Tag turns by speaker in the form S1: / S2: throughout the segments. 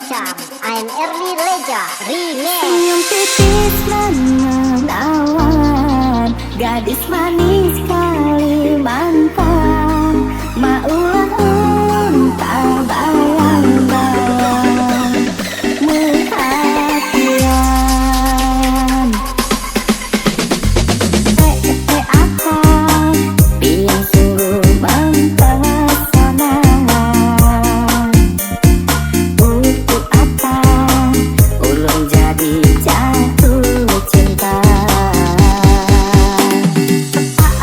S1: Cam, I'm Early Leja, Remix.
S2: Senyum tipis menawan, gadis manis Kalimantan, maulah unta bayang-bayang perhatian. Akang yang sungguh mempesona. Untuk apa ulun jadi jatuh cinta?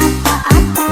S2: Apa-apa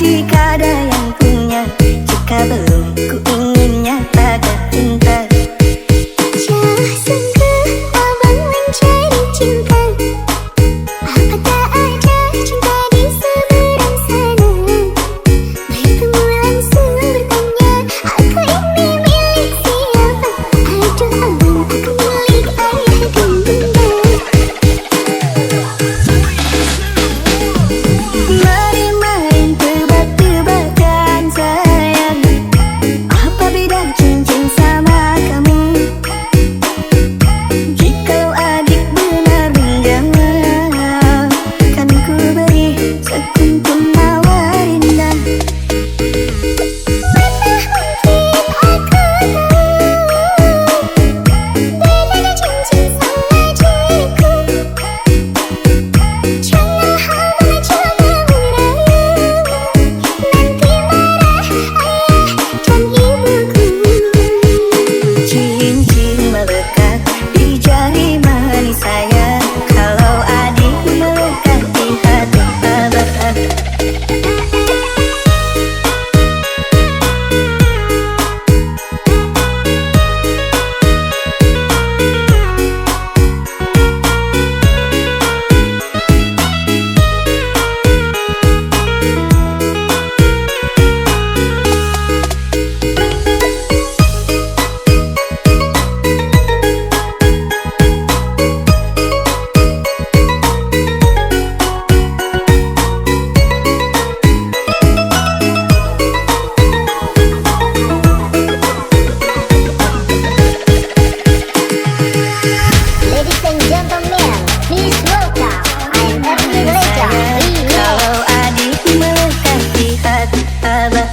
S2: jika ada yang punya, jika belum ku ingin nyatakan cinta.
S3: Jangan sangka abang mencari cinta, apa tak ada cinta di seberang sana. Baikmu langsung bertanya, aku ini milik siapa? Aduh abang, aku milik ayah dan bunda.
S2: Mari main tebak-tebakan sayang, apa beda cincin sama kamu? Jikalau adik benar menjawab, kan ku beri sekuntum mawar indah.
S3: Mana mungkin aku tahu bedanya cincin sama diriku. Jangan abang coba merayu, nanti marah ayah dan ibuku.
S2: Cincin melekat di jari manis saya, kalau adik melekat di hati abah.
S1: Ladies and gentlemen, please welcome I'm Ernie Leja Remix.
S2: Kalau adik melekat di hati abah.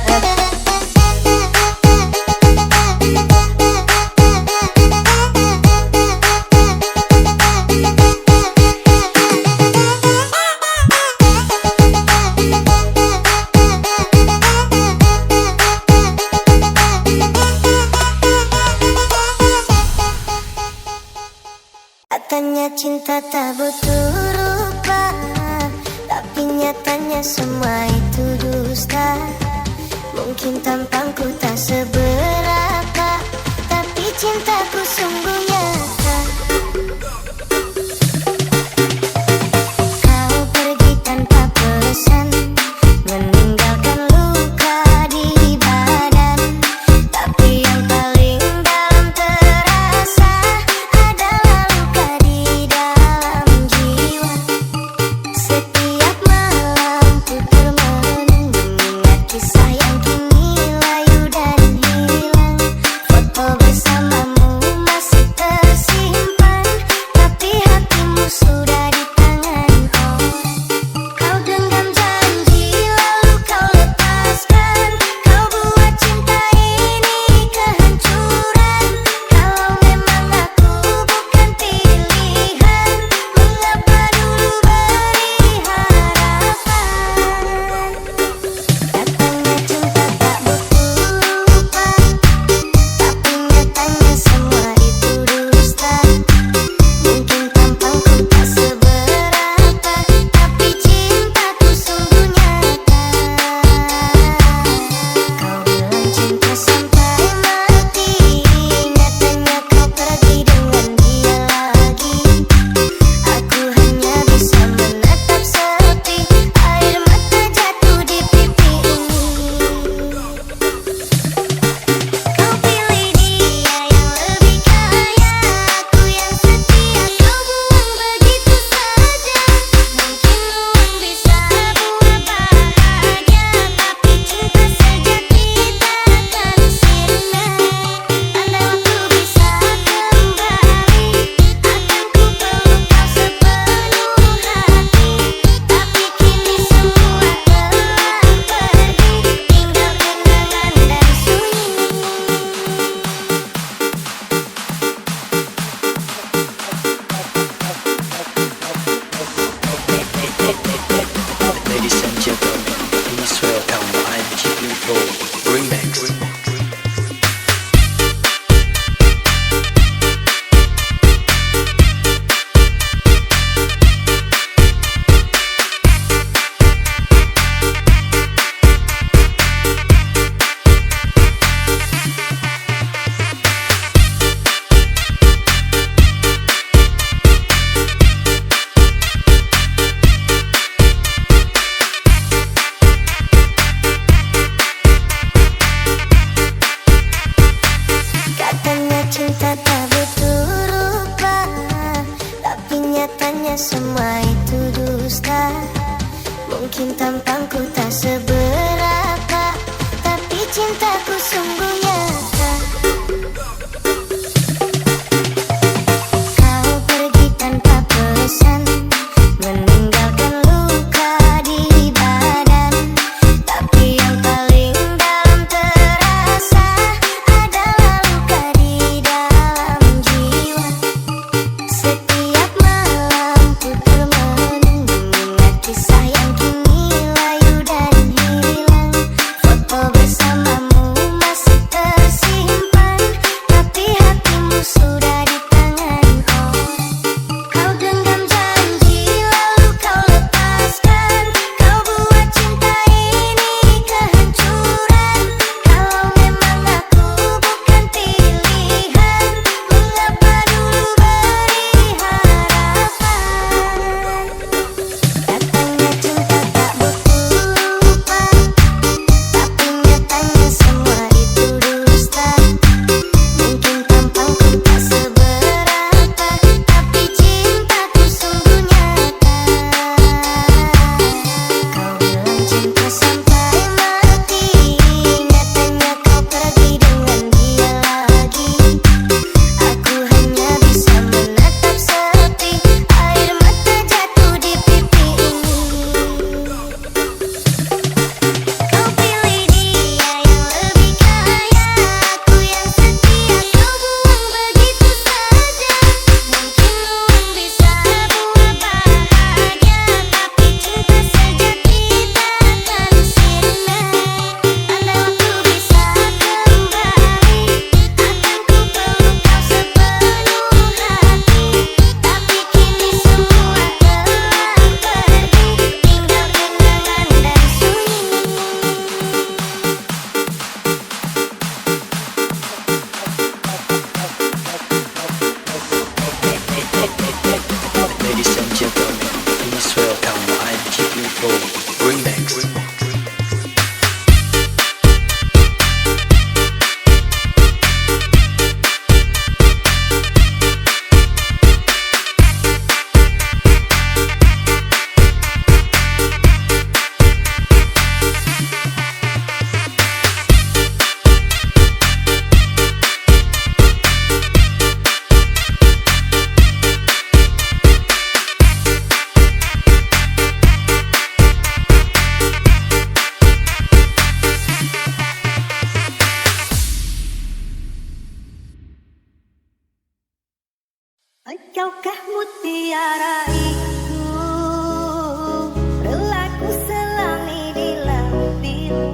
S3: Katanya cinta tak butuh rupa, tapi nyatanya semua itu dusta. Mungkin tampangku tak seberapa, tapi cintaku sungguh nyata. Kau pergi tanpa pesan, meninggalkan luka di badan. Tapi yang paling dalam terasa adalah luka di dalam jiwa. Setiap malam ku termenung mengingat kisah yang kini layu dan cintaku sungguh nyata. Kau pergi tanpa pesan, meninggalkan luka di badan. Tapi yang paling dalam terasa adalah luka di dalam jiwa. Setiap malam ku termenung mengingat kisah yang kini layu dan hilang. Foto bersamamu masih tersimpan, tapi hatimu sudah di tangan orang. Kau genggam janji lalu kau lepaskan. Kau buat cinta ini kehancuran. Kalau memang aku bukan pilihan, mengapa dulu beri harapan? Datangnya cinta tak berlupa, tapi nyatanya semua itu dusta. Mungkin tampangku tak seberapa, tapi cintaku sungguh nyata. Kau bilang cinta sampai mati, nyatanya kau pergi dengan dia lagi. Aku hanya bisa menatap sepi, air mata jatuh di pipi ini. Kau pilih dia yang lebih kaya, aku yang setia kau buang begitu saja. Mungkin uang bisa buat bahagia, tapi cinta sejati takkan sirna. Andai waktu bisa kembali, akan ku peluk kau sepenuh hati. Tapi kini semua telah pergi, tinggal kenangan dan sunyi.
S4: Ladies and gentlemen, please welcome IGP4 Remix.
S2: Engaukah mutiara itu, relaku selami di laut biru.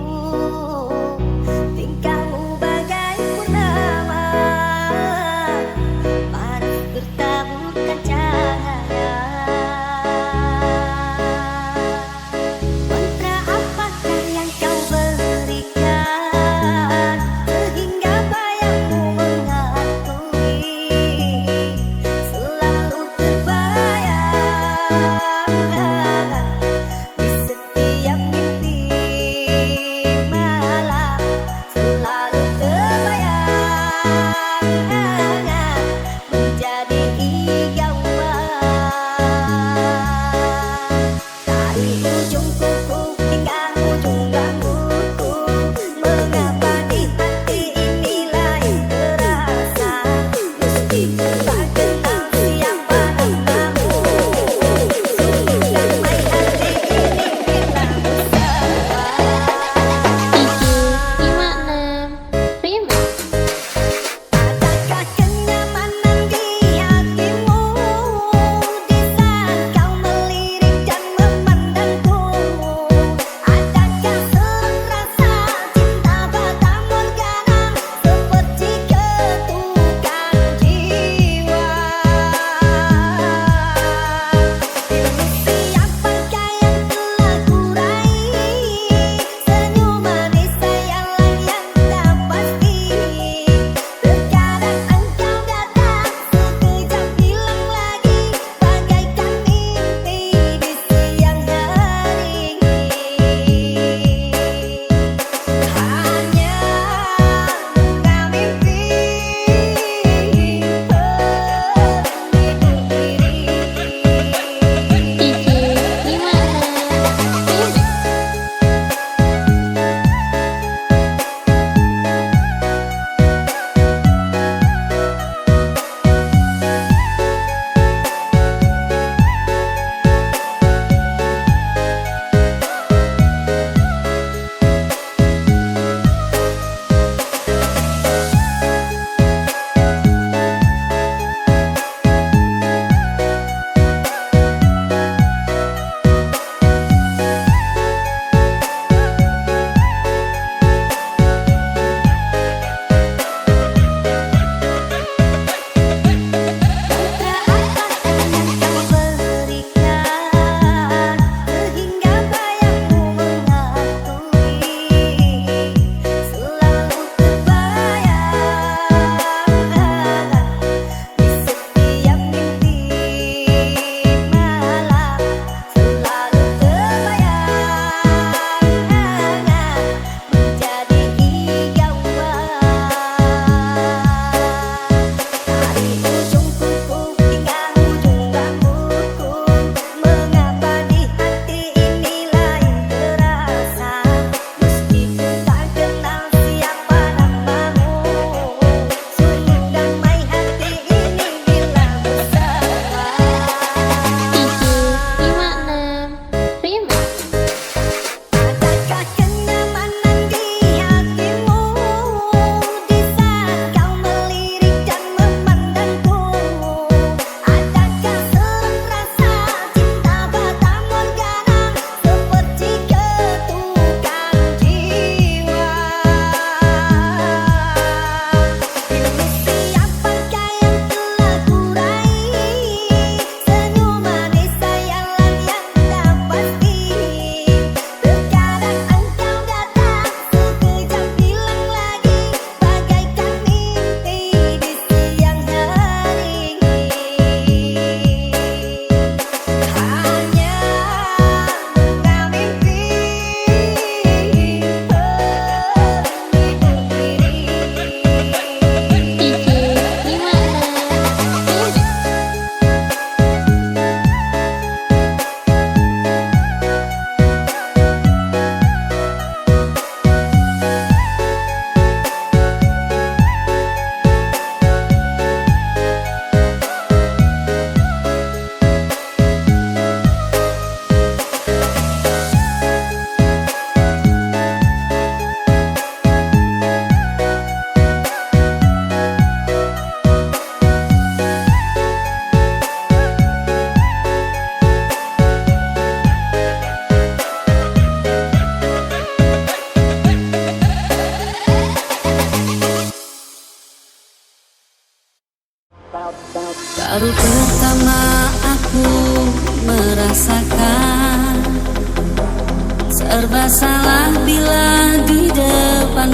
S2: Tingkahmu bagai purnama, panas bertaburkan cahaya. Mantra apakah yang kau berikan, sehingga bayangmu menghantui, selalu terbayang.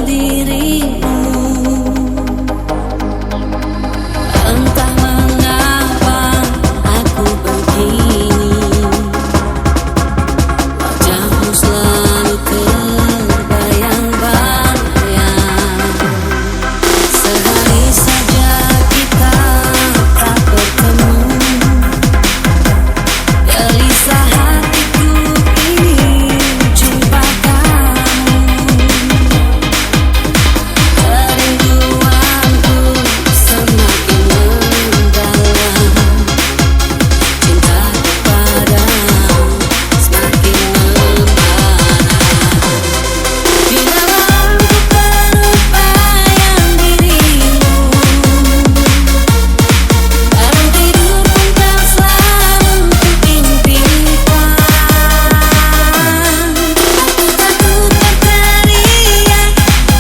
S2: dirimu. Entah mengapa aku begini, wajahmu selalu terbayang-bayang. Sehari saja kita tak bertemu, gelisah hatiku ingin jumpa kamu. Kerinduanku semakin mendalam, cinta kepadamu semakin membara. Bila aku terbayang dirimu, dalam tidur pun tak selalu kuimpikan. Aku takut berteriak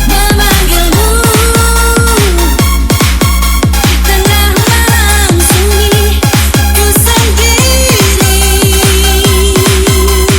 S2: memanggilmu di tengah malam sunyi, ku sendiri ingin memeluk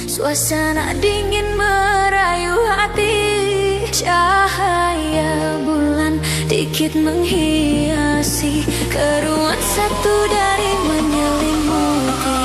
S5: Suasana dingin merayu hati, cahaya bulan dikit menghiasi keruan satu dari menyelimuti.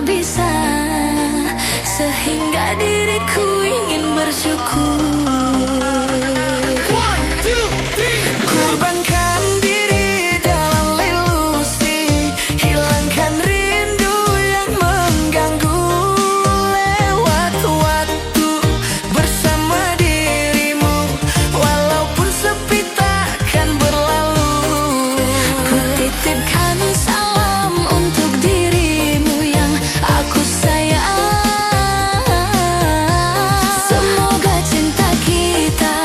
S5: tak bisa, sehingga diriku ingin bersyukur. Kurbankan diri dalam ilusi, hilangkan rindu yang mengganggu. Lewat waktu bersama dirimu, walaupun sepi takkan berlalu. Ku titipkan salam untuk dirimu yang aku sayang. Semoga cinta kita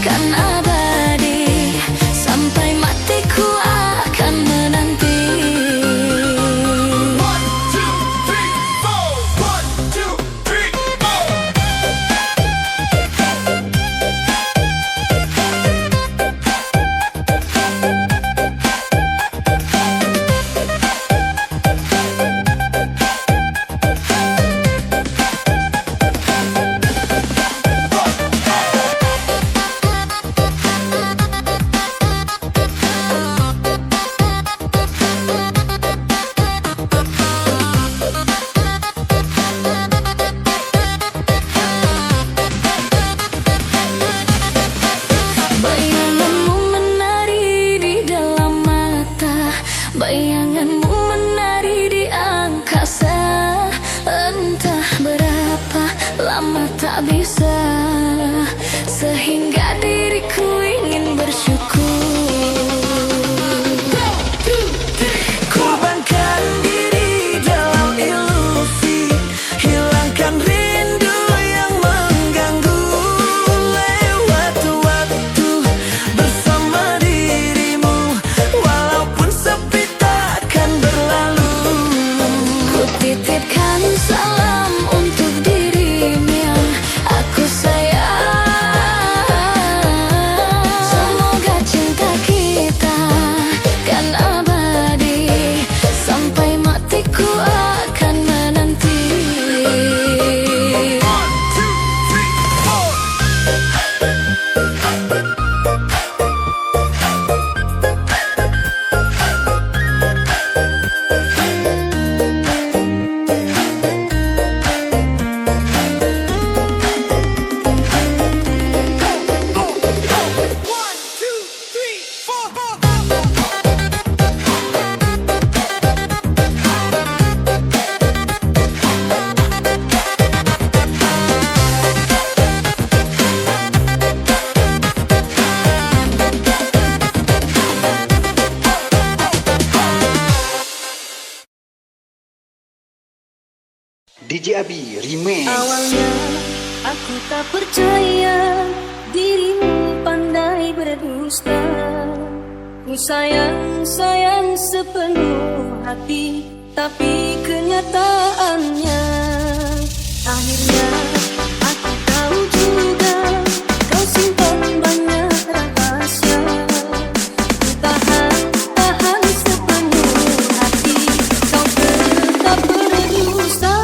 S5: kan abadi, sampai matiku akan menanti. Bayanganmu menari di dalam mata, bayanganmu menari di angkasa. Entah berapa lama tak bisa, sehingga diriku ingin bersyukur. Kurbankan diri dalam ilusi, hilangkan rindu yang mengganggu. Lewat waktu bersama dirimu, walaupun sepi takkan berlalu. Ku titipkan salam untuk dirimu yang aku sayang. Semoga cinta kita kan abadi, sampai matiku akan menanti.
S6: DJ Abi Remix.
S2: Awalnya aku tak percaya dirimu pandai berdusta. Ku sayang sepenuh hati, tapi kenyataannya akhirnya aku tahu juga kau simpan banyak rahasia. Ku tahan sepenuh hati, kau tetap berdusta.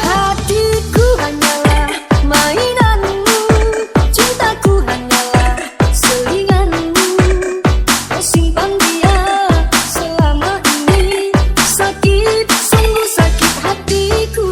S2: Hatiku hanyalah mainanmu, cintaku hanyalah selinganmu. Kau simpan dia selama ini, sakit, sungguh sakit hatiku.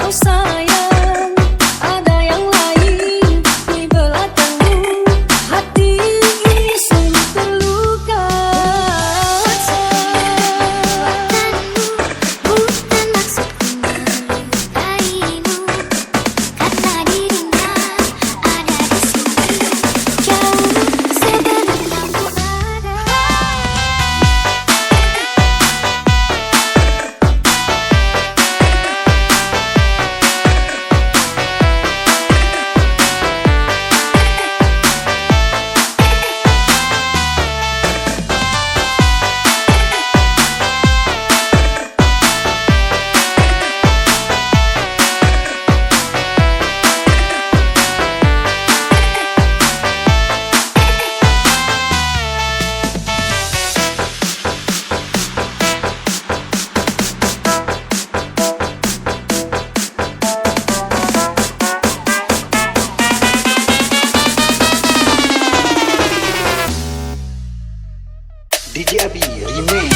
S5: kau sayang, ada yang lain di belakangmu. Hati ini sungguh terluka.
S3: Bukan maksudku melukaimu, karena dirinya ada di sini, jauh sebelum kamu ada.
S6: DJ Abi Remix.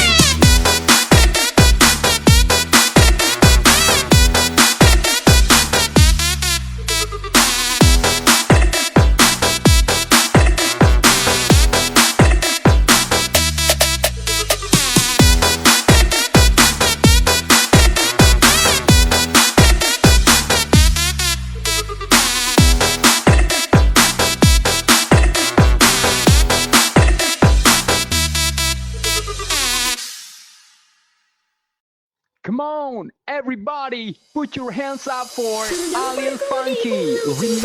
S7: Come on, everybody, put your hands up for Alien Funky Remix.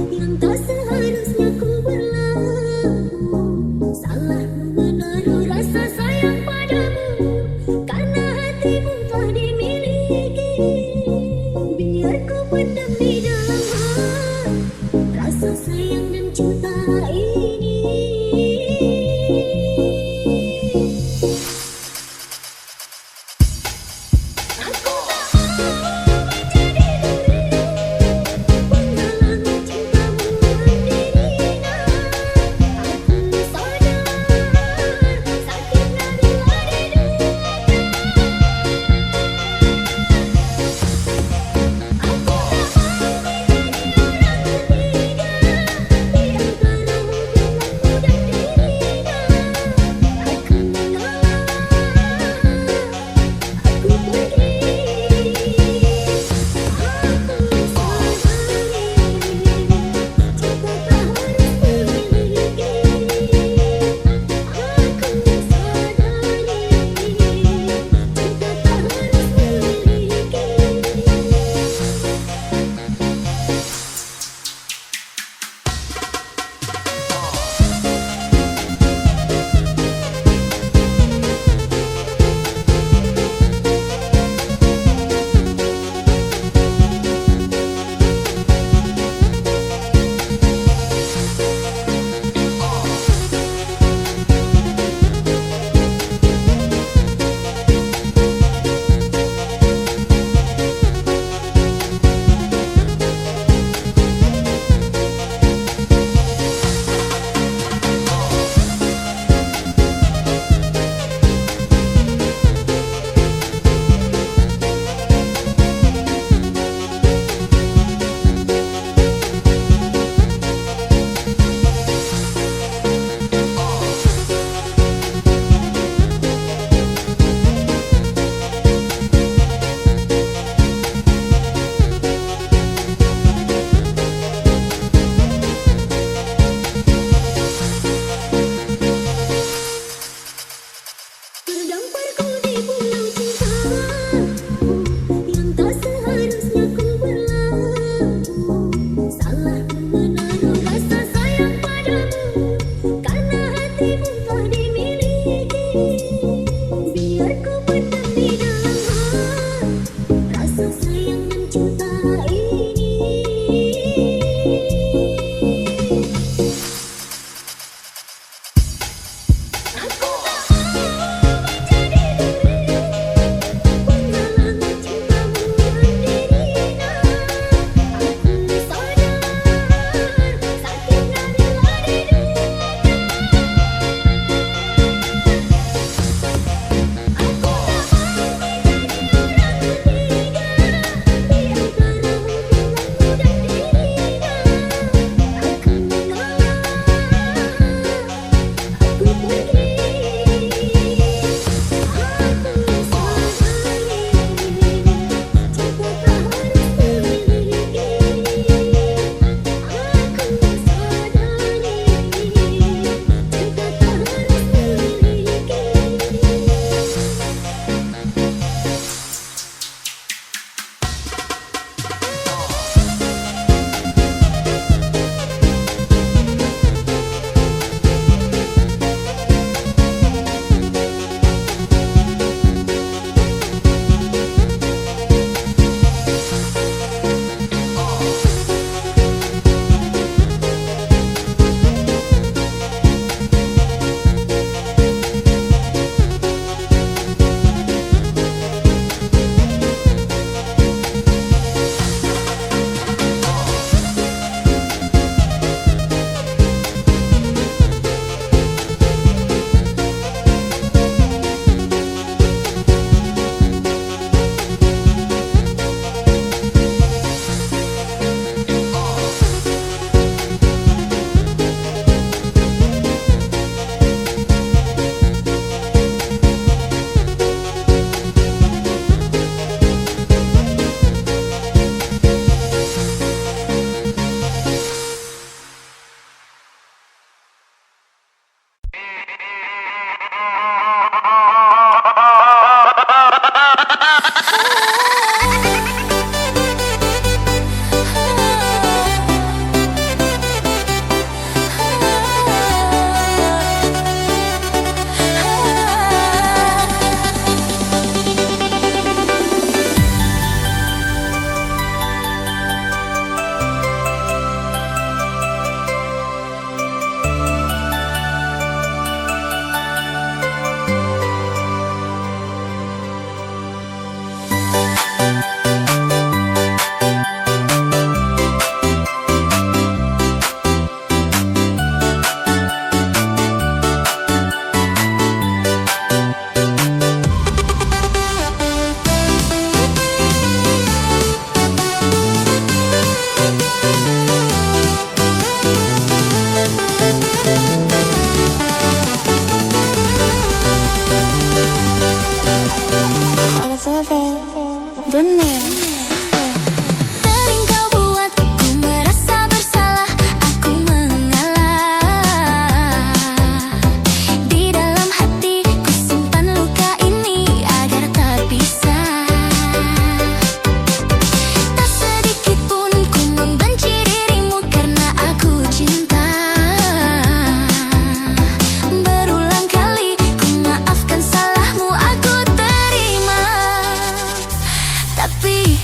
S3: Yang tak seharusnya ku berlaku, salah menaruh rasa sayang padamu, karena hatimu telah dimiliki. Biar ku pendam di dalam hati rasa sayang dan cinta ini. Aku tak mau menjadi diri, penghalang cintamu mandiri.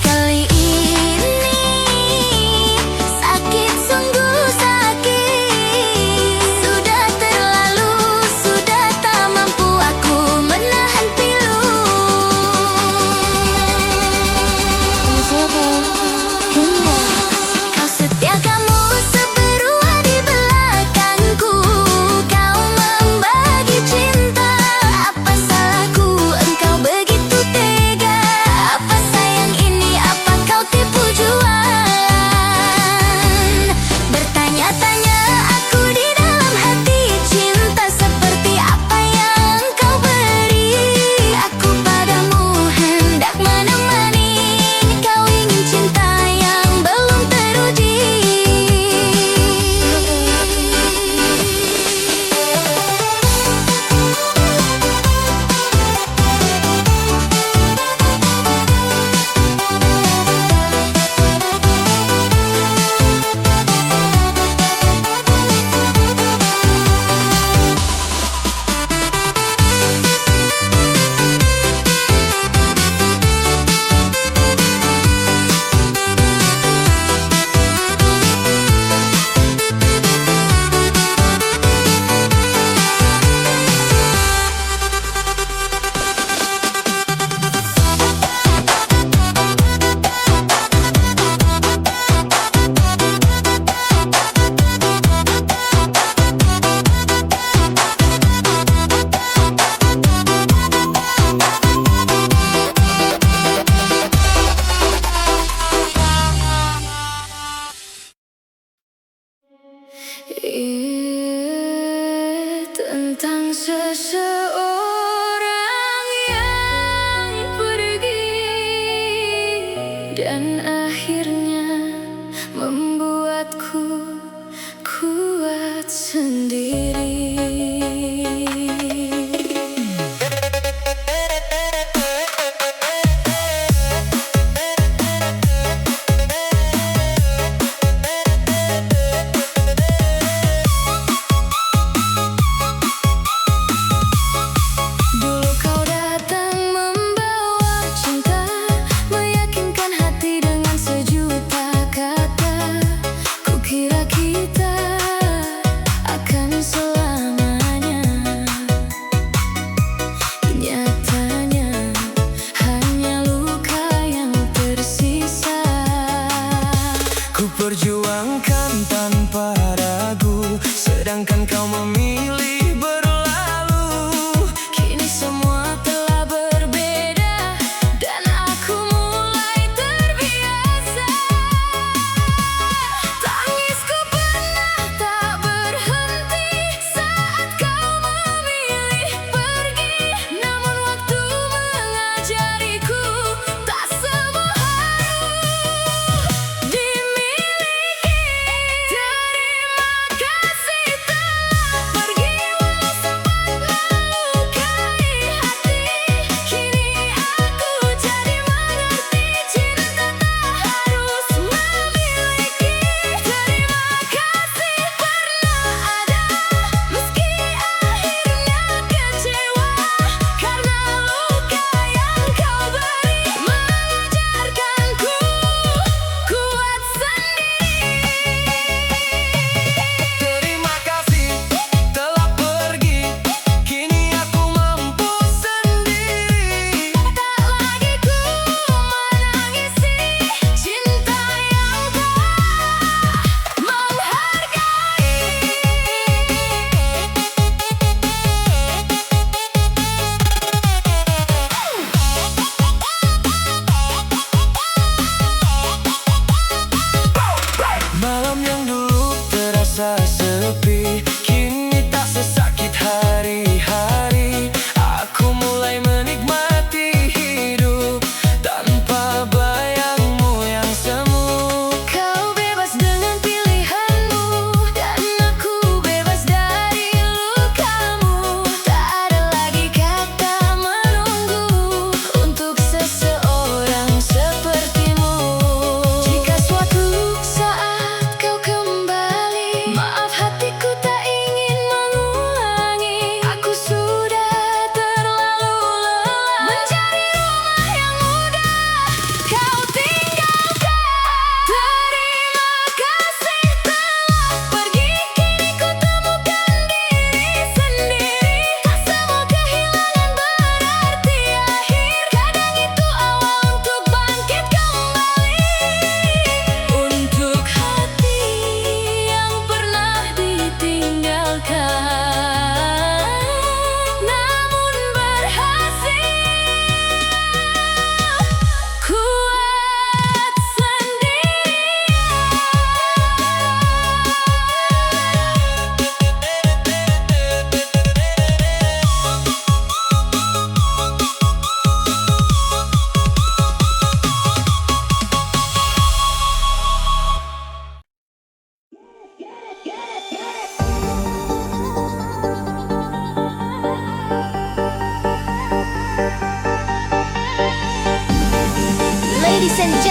S3: kali ini sakit, sungguh sakit. Sudah terlalu, sudah tak mampu aku menahan pilu. Kau setia, kamu seberua di belakangku. Kau membagi cinta. Apa salahku, engkau begitu tega? Apa sayang ini, apa kau tipu jualan? Bertanya-tanya aku di dalam hati, cinta seperti apa yang kau beri? Aku padamu hendak menemani. Kau ingin cinta yang belum teruji. Tentang seseorang yang pergi dan akhirnya membuatku kuat sendiri. Dulu kau datang membawa cinta, meyakinkan hati dengan sejuta kata. Kukira kita akan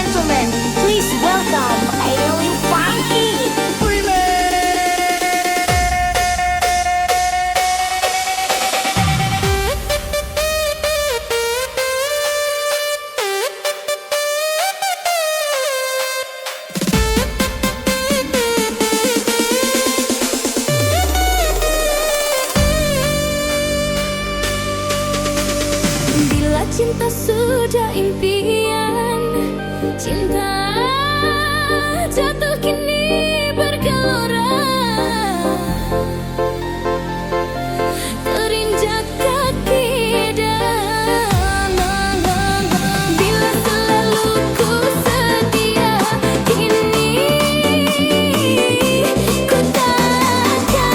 S1: gentlemen, please welcome Alien Funky.
S5: Bila cinta sudah impian, cinta jatuh kini bergelora, terinjak kaki dan bila selalu ku setia, kini ku takkan.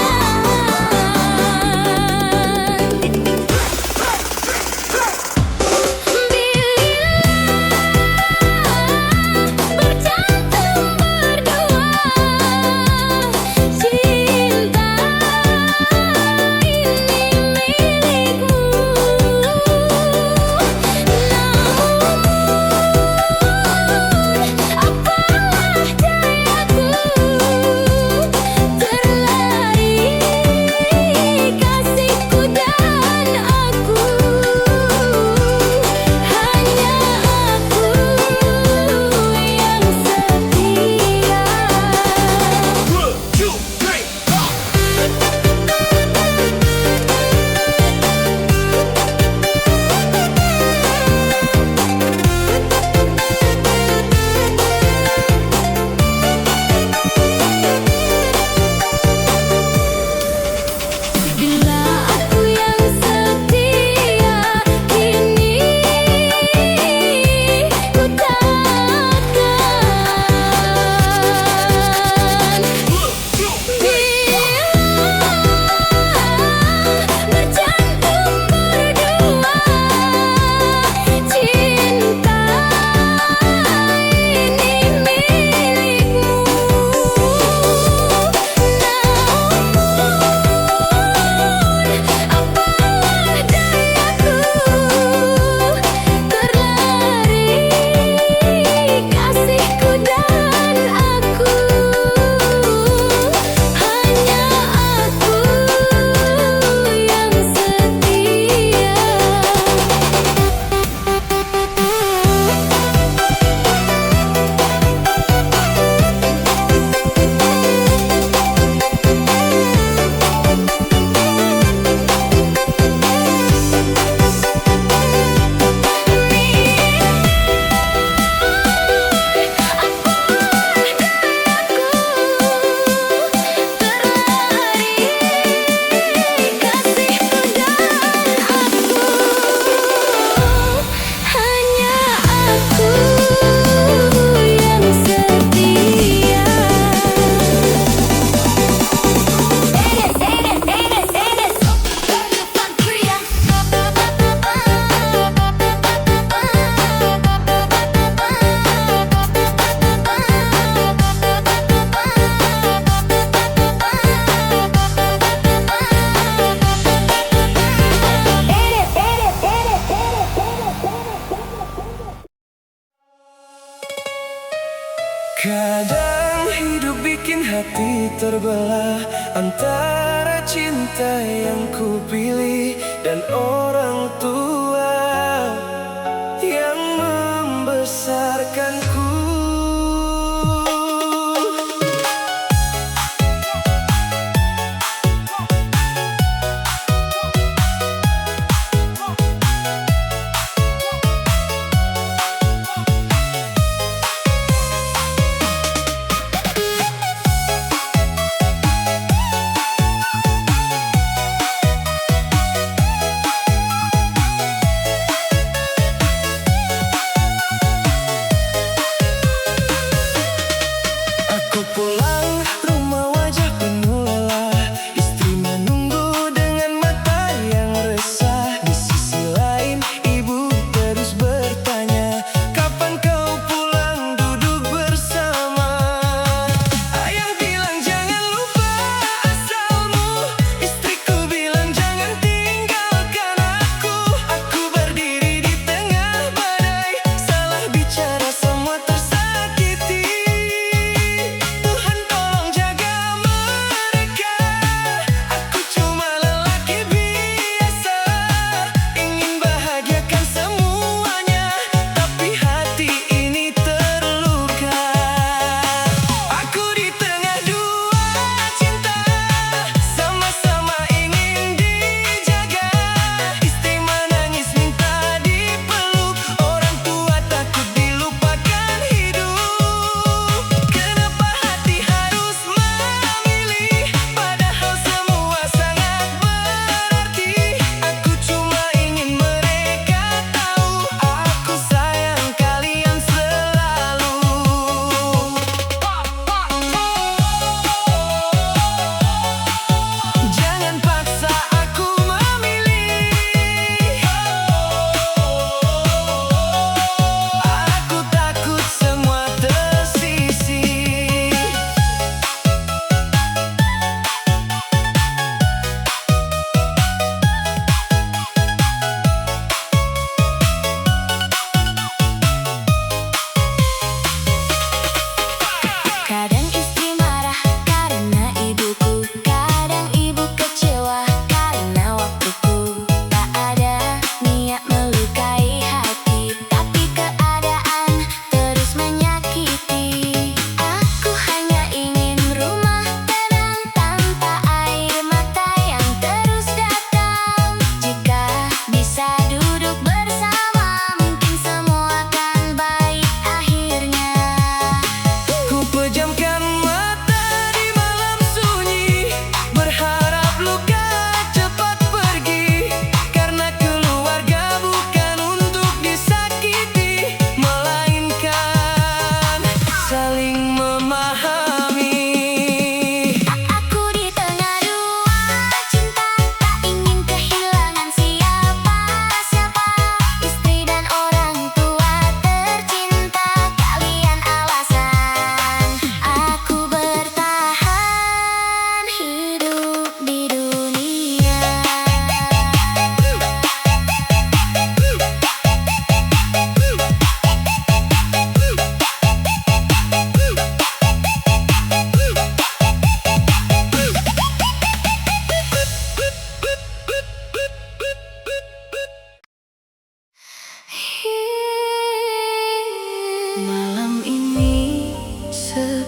S8: Kadang hidup bikin hati terbelah antara cinta yang ku pilih dan orang tua yang membesarkanku.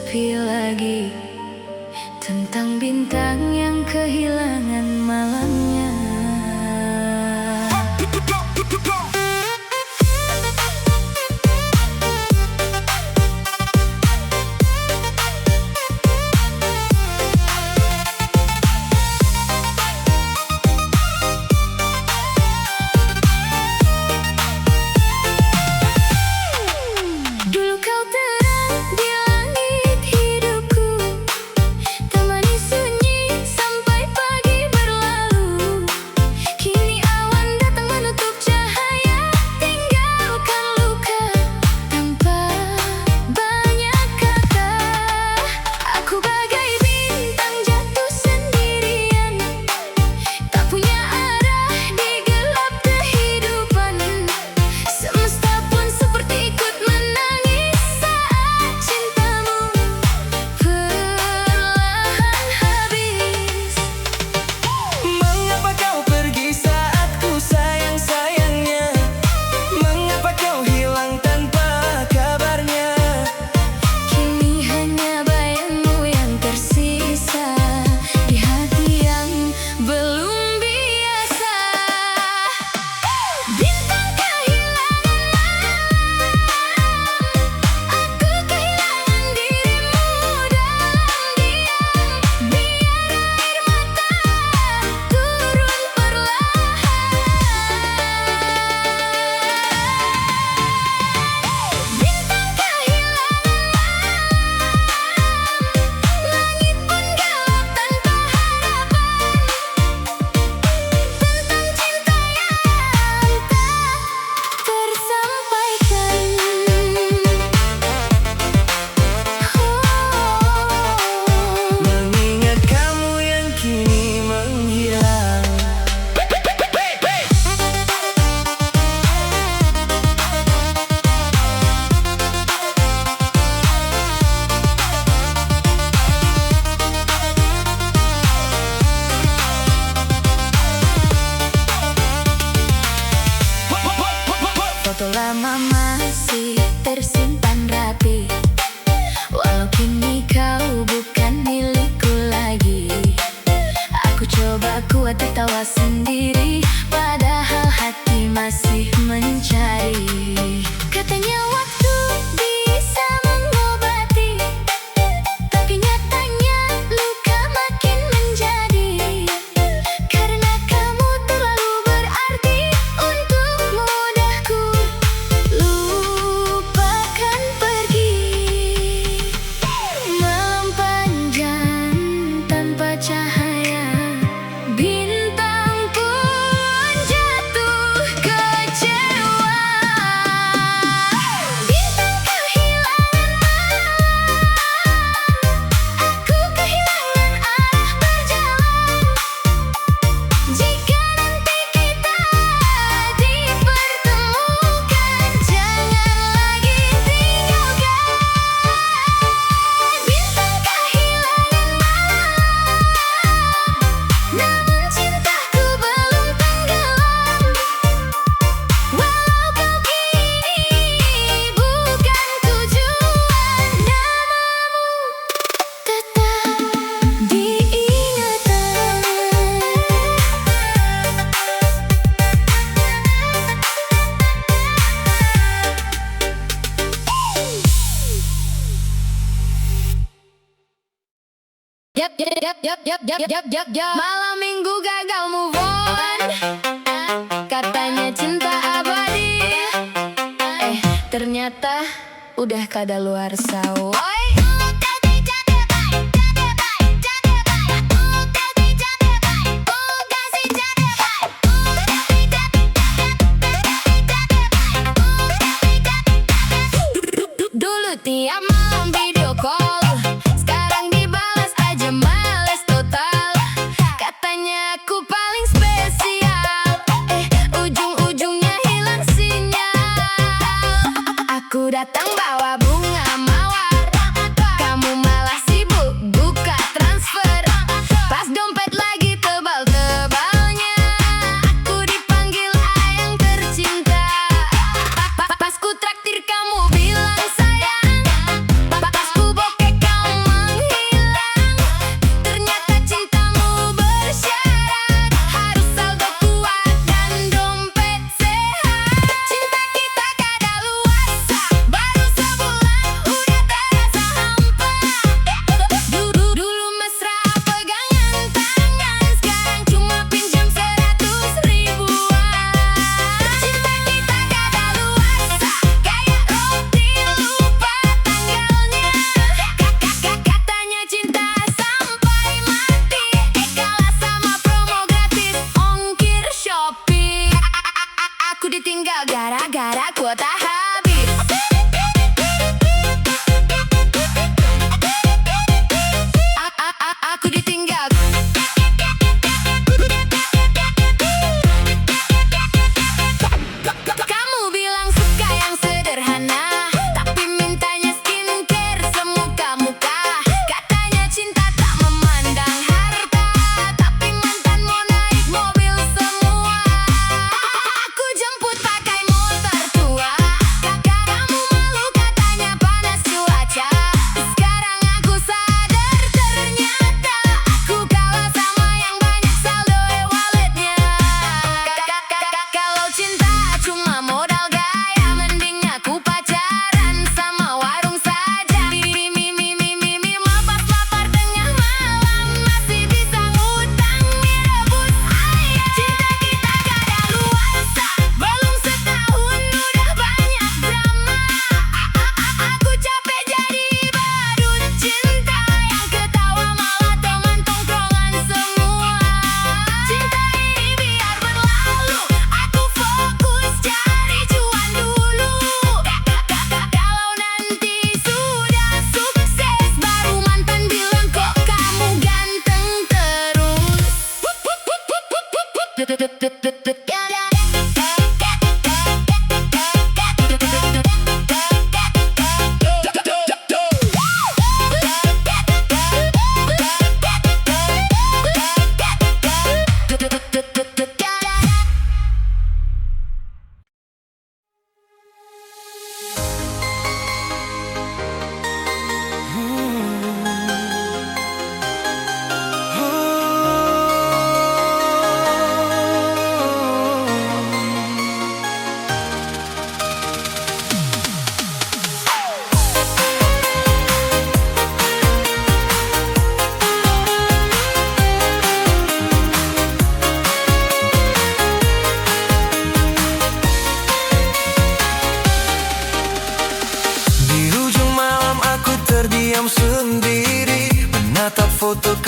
S5: sepi lagi, tentang bintang yang kehilangan malamnya. Dulu kau terang di langit hidupku, temani sunyi sampai pagi berlalu. Kini awan datang menutup cahaya, tinggalkan luka tanpa banyak kata. Aku bagai bintang jatuh sendirian, tak punya arah di gelap kehidupan. Semesta pun seperti ikut menangis saat cintamu perlahan habis.
S8: Mengapa kau pergi saat ku sayang-sayangnya? Mengapa kau hilang tanpa kabarnya?
S5: Kini hanya bayangmu yang tersisa di hati yang belum biasa. Bintang kehilangan malam, aku kehilangan dirimu dalam diam. Biar air mata turun perlahan. Bintang kehilangan malam, langit pun gelap tanpa harapan. Tentang cinta yang tak tersampaikan.
S8: Mengingat kamu yang kini menghilang.
S5: Foto lama masih tersimpan rapi, walau kini kau bukan milikku lagi. Aku coba kuat tertawa sendiri, padahal hati masih mencari. Katanya waktu bisa mengobati, tapi nyatanya luka makin menjadi. Karena kamu terlalu berarti untukmu, dah ku lupakan pergi. Malam panjang tanpa cahaya, bintang pun jatuh kecewa. Bintang kehilangan malam, aku kehilangan arah berjalan. Jika nanti kita dipertemukan, jangan lagi tinggalkan. Bintang kehilangan malam, namun cintaku belum tenggelam. Walau kau kini bukan tujuan, namamu tetap diingatan. Malam minggu gagal move on, katanya cinta abadi. Ternyata udah kadaluarsa. Woi. Dulu tiap malam video call, sekarang dibalas aja males total. Katanya aku paling spesial, ujung-ujungnya hilang sinyal. Aku datang bawa bunga mawar, kamu malah sibuk buka transfer. Pas dompet lagi tebal-tebalnya, aku dipanggil ayang tercinta. Pas ku traktir kamu bilang sayang, pas ku bokeh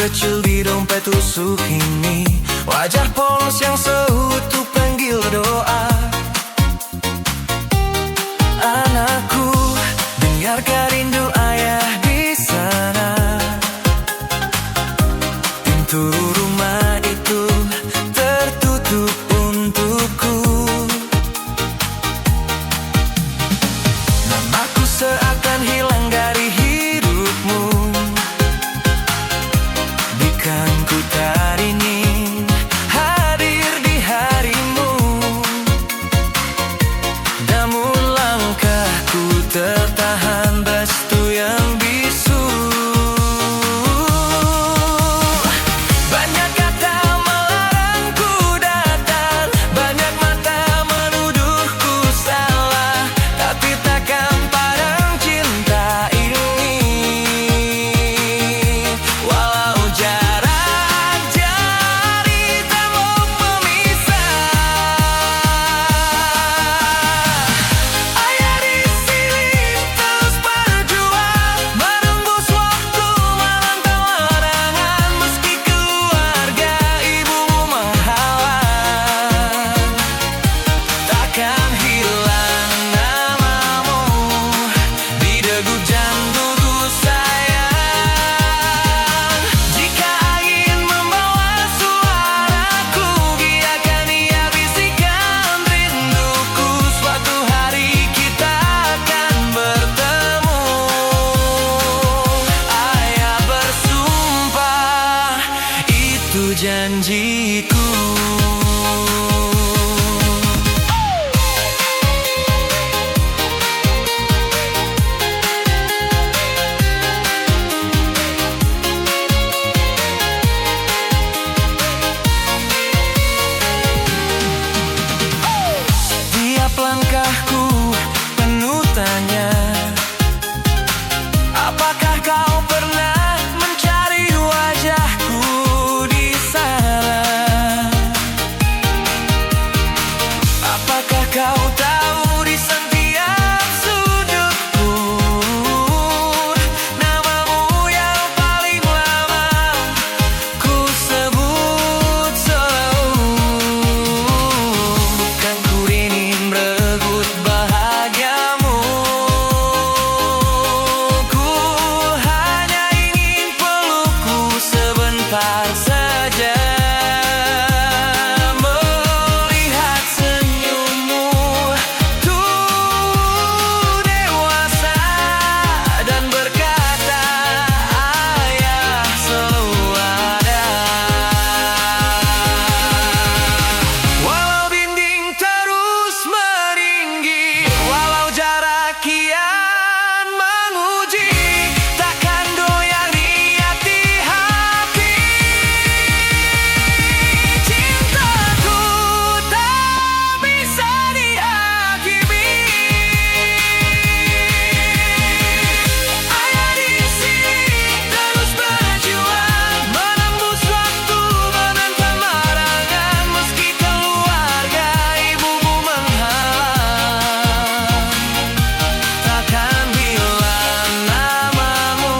S8: kecil di dompet tusuk ini, wajah polos yang seutuh panggil doa. Anakku, dengarkan rindu ayah di sana. Pintu rumah itu tertutup untukku. Namaku seakan hilang dari hidupmu. Bikan ku tak ingin hadir di harimu. Namun langkahku tertahan restu yang bisu. Banyak kata melarangku datang, banyak mata menuduhku salah, tapi takkan padam cinta ini. Walau jarak jari tembok pemisah, ayah di sini terus berjuang, menembus waktu menantang larangan, meski keluarga ibumu menghalang. Takkan hilang namamu di degup jantungku sayang. Jika angin membawa suaraku, biarkan ia bisikan rinduku. Suatu hari kita akan bertemu. Ayah bersumpah, itu janjiku. Setiap langkahku penuh tanya, apakah kau pernah mencari wajahku di sana? Apakah kau tahu di setiap sudut pun namamu yang paling lama ku sebut selalu. Bukan ku ingin merebut bahagiamu, ku hanya ingin pelukku sebentar saja. Melihat senyummu tuh dewasa dan berkata, ayah selalu ada. Walau dinding terus meninggi, walau jarak kian menguji, takkan goyang di hati. Cintaku tak bisa dihakimi. Ayah di sini terus berjuang, menembus waktu menentang larangan, meski keluarga ibumu menghalang. Takkan hilang namamu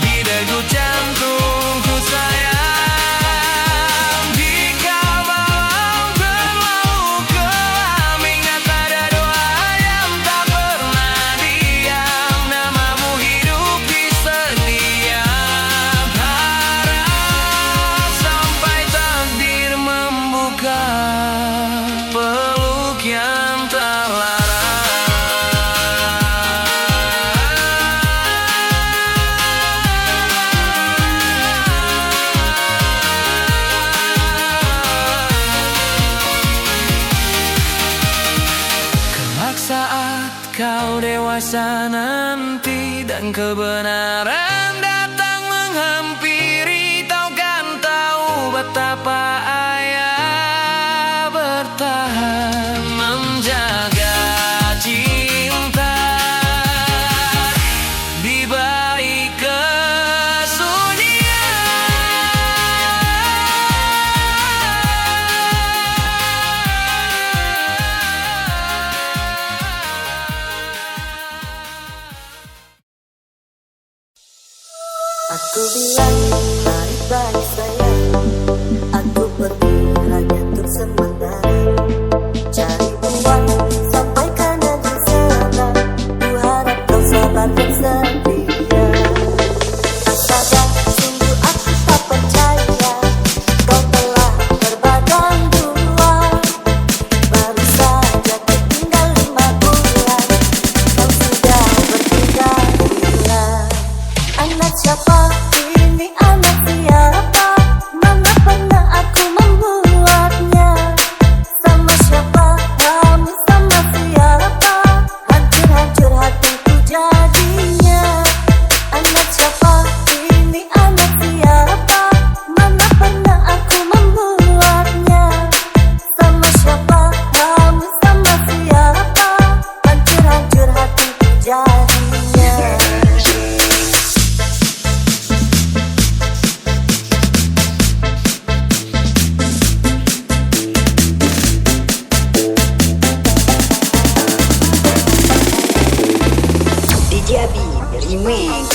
S8: di degup jantungku sayang. Jika malam berlalu kelam, ingat ada doa yang tak pernah diam. Namamu hidup di setiap harap, sampai takdir membuka peluk yang tak kelak saat kau dewasa nanti dan kebenaran datang menghampiri, kau kan tahu betapa ayah bertahan menjaga cinta di balik kesunyian.
S2: Aku bilang setia. Astaga, sungguh aku tak percaya kau telah berbadang dua. Baru saja tinggal 5 bulan, kau sudah berpindah gila. Anak siapa ini, anak siapa? Mana pernah aku membuatnya? Sama siapa kamu, sama siapa? Hancur-hancur hatiku jadinya. Anak siapa ini, anak siapa? Mana pernah aku membuatnya? Sama siapa kamu, sama siapa? Hancur-hancur hatiku jadinya.
S6: DJ Abi Remix.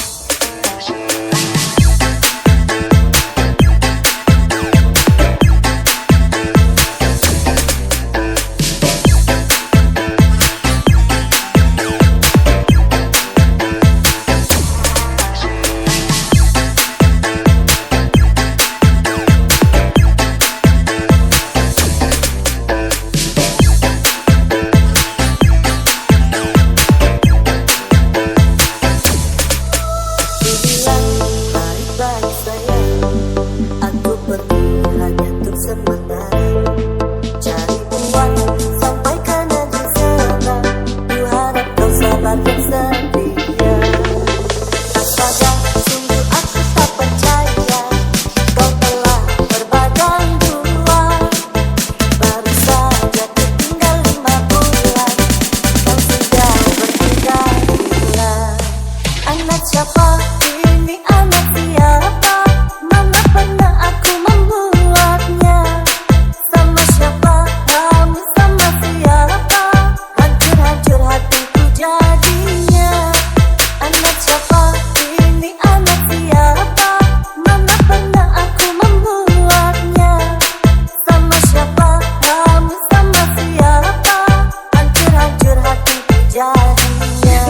S2: Bilang baik-baik sayang, aku pergi hanya untuk sementara, cari uang sampai ke negeri sana. Ku harap kau sabar dan setia. Astaga, sungguh aku tak percaya kau telah berbadang dua. Baru saja tinggal 5 bulan, kau sudah berpindah gila. Anak siapa ini, anak siapa? Mana pernah aku membuatnya? Sama siapa kamu, sama siapa? Hancur-hancur hatiku jadinya. Anak siapa ini, anak siapa? Mana pernah aku membuatnya? Sama siapa kamu, sama siapa? Hancur-hancur hatiku jadinya.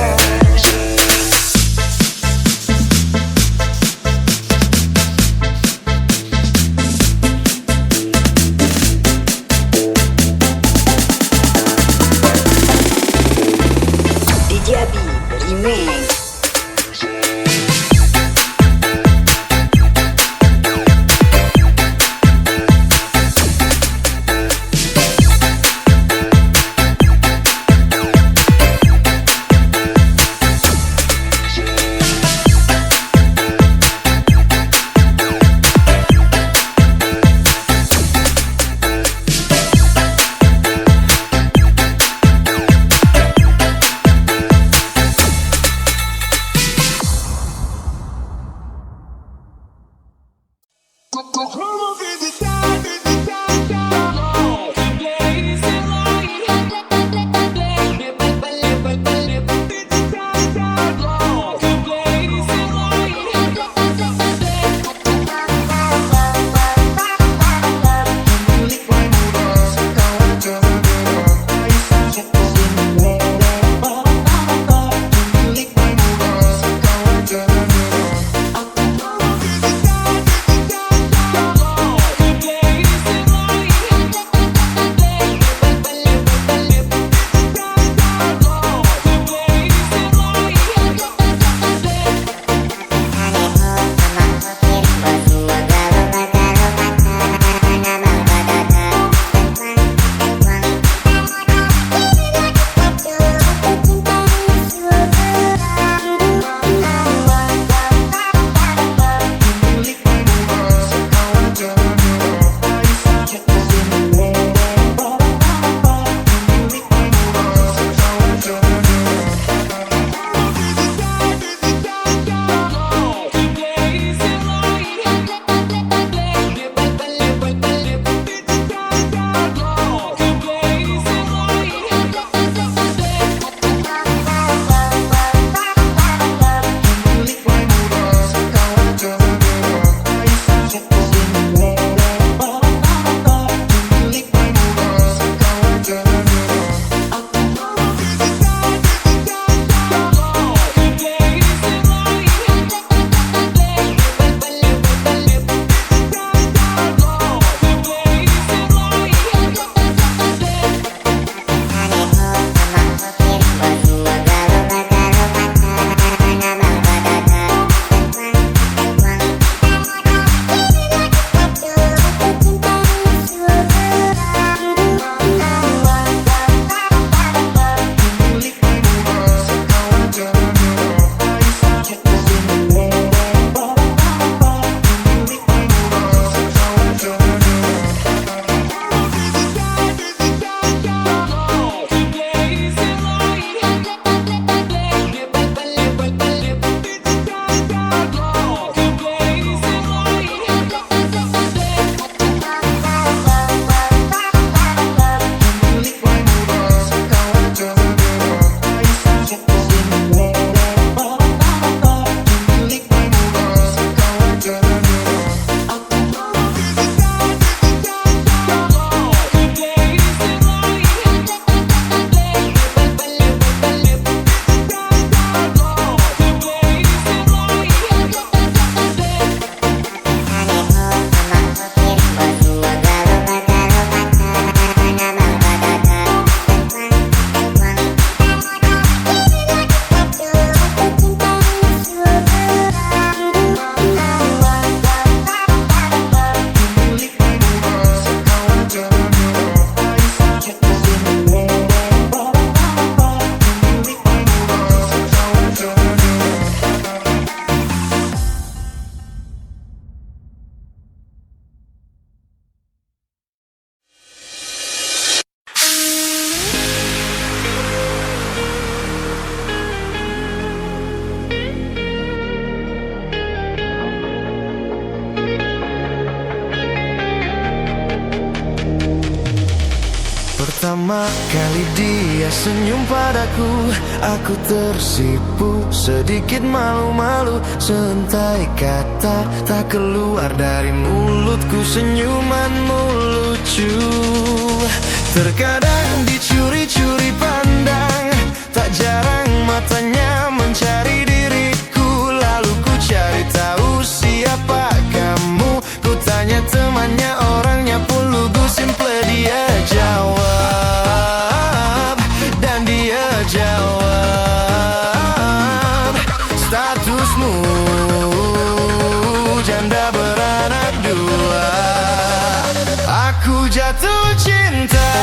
S8: Pertama kali dia senyum padaku, aku tersipu, sedikit malu-malu. Sentai kata tak keluar dari mulutku, senyumanmu lucu. Terkadang dicuri-curi pandang, tak jarang matanya mencari diriku. Lalu ku cari tahu siapa kamu, ku tanya temannya, orangnya pun lugu. Simple dia jawab, dan dia jawab, statusmu janda beranak dua. Aku jatuh cinta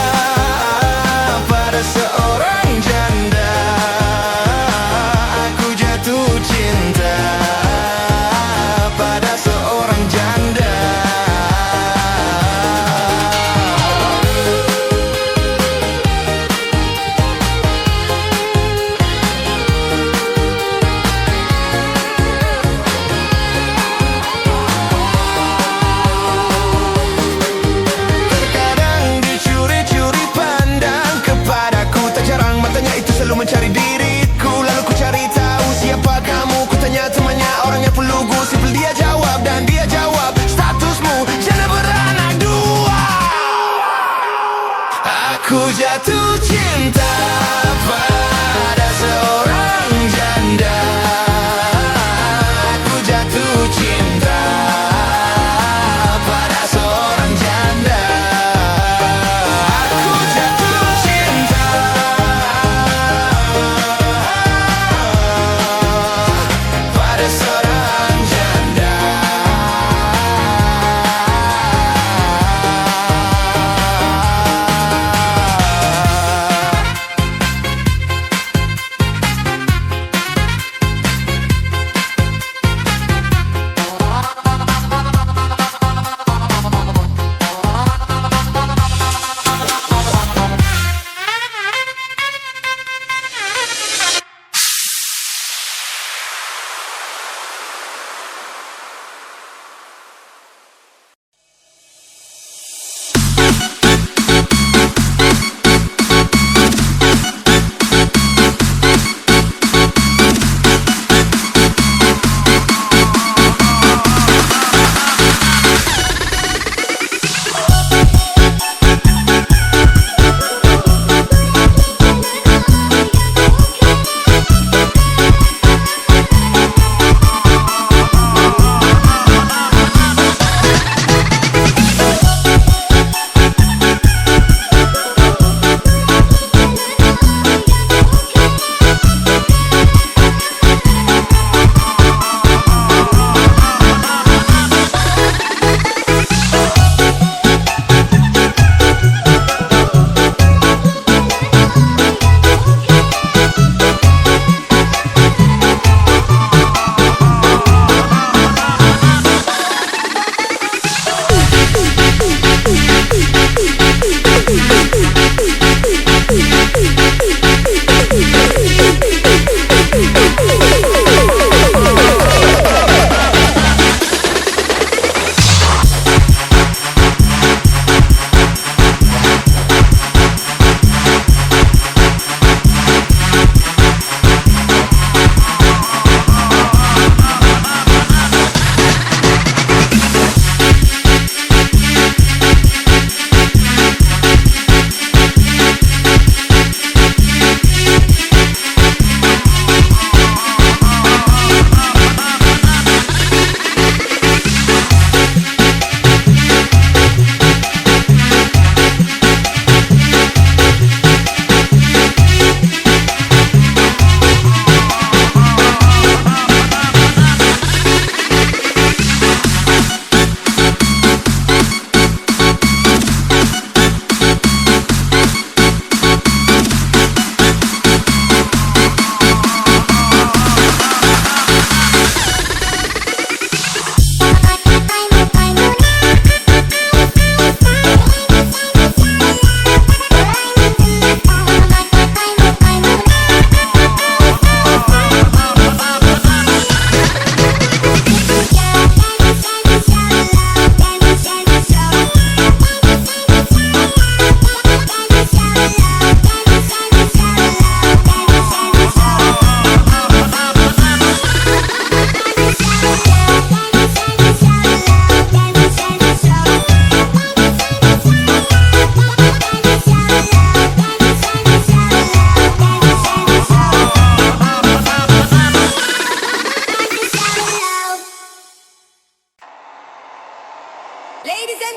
S8: pada seorang janda. Aku jatuh cinta pada seorang janda. Terkadang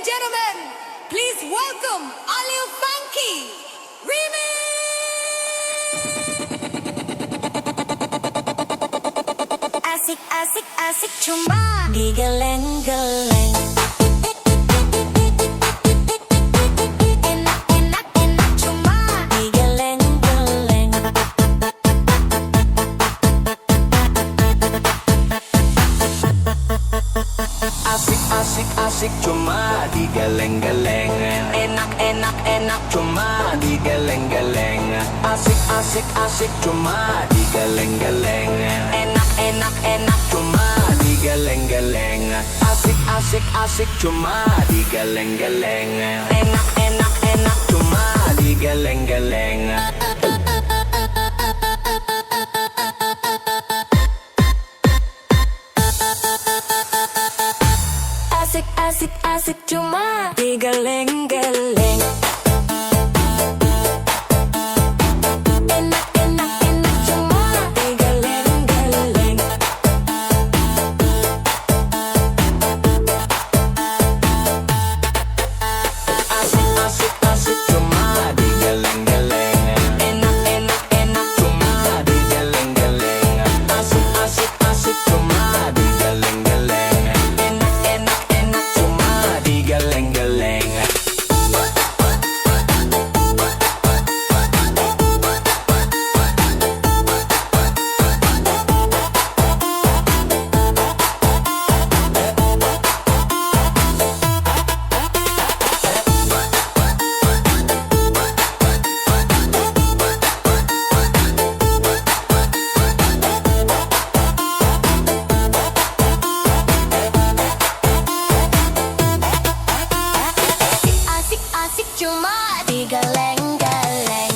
S5: gentlemen, please welcome Alil Funky Remix.
S3: Asik asik asik cuma digeleng-geleng. Enak enak enak cuma digeleng-geleng.
S8: Asik asik asik cuma digeleng-geleng. Enak enak enak cuma digeleng-geleng. Asik asik asik cuma digeleng-geleng. Enak enak enak cuma digeleng-geleng. Asik asik asik cuma digeleng-geleng. Enak enak enak cuma digeleng-geleng.
S3: Asik asik asik cuma digeleng-geleng. Enak enak enak cuma digeleng-geleng.
S8: Asik asik asik cuma digeleng-geleng. Enak enak enak cuma digeleng-geleng. Asik asik asik cuma digeleng-geleng. Enak enak enak cuma digeleng-geleng.
S3: Asik asik cuma digeleng-geleng.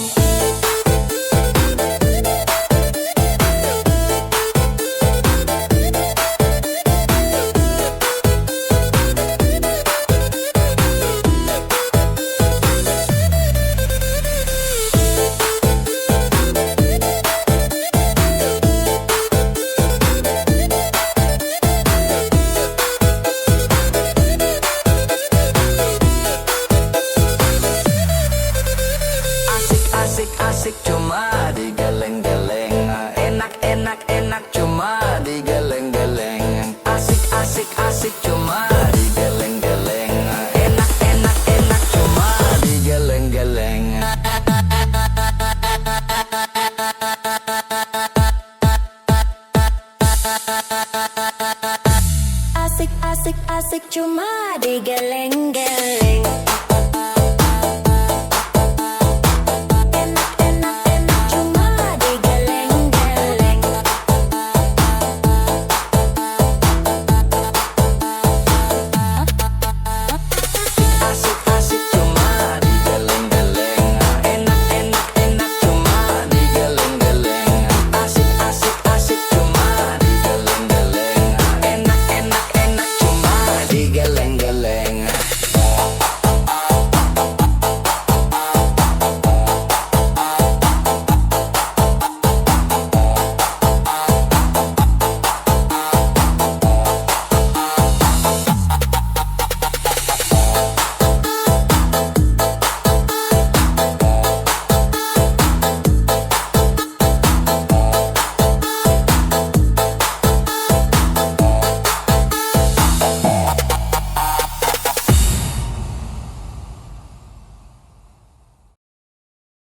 S8: Asik asik cuma digeleng-geleng. Enak enak enak cuma digeleng-geleng. Asik asik asik cuma digeleng-geleng. Enak enak enak cuma digeleng-geleng.
S3: Asik asik asik cuma digeleng-geleng.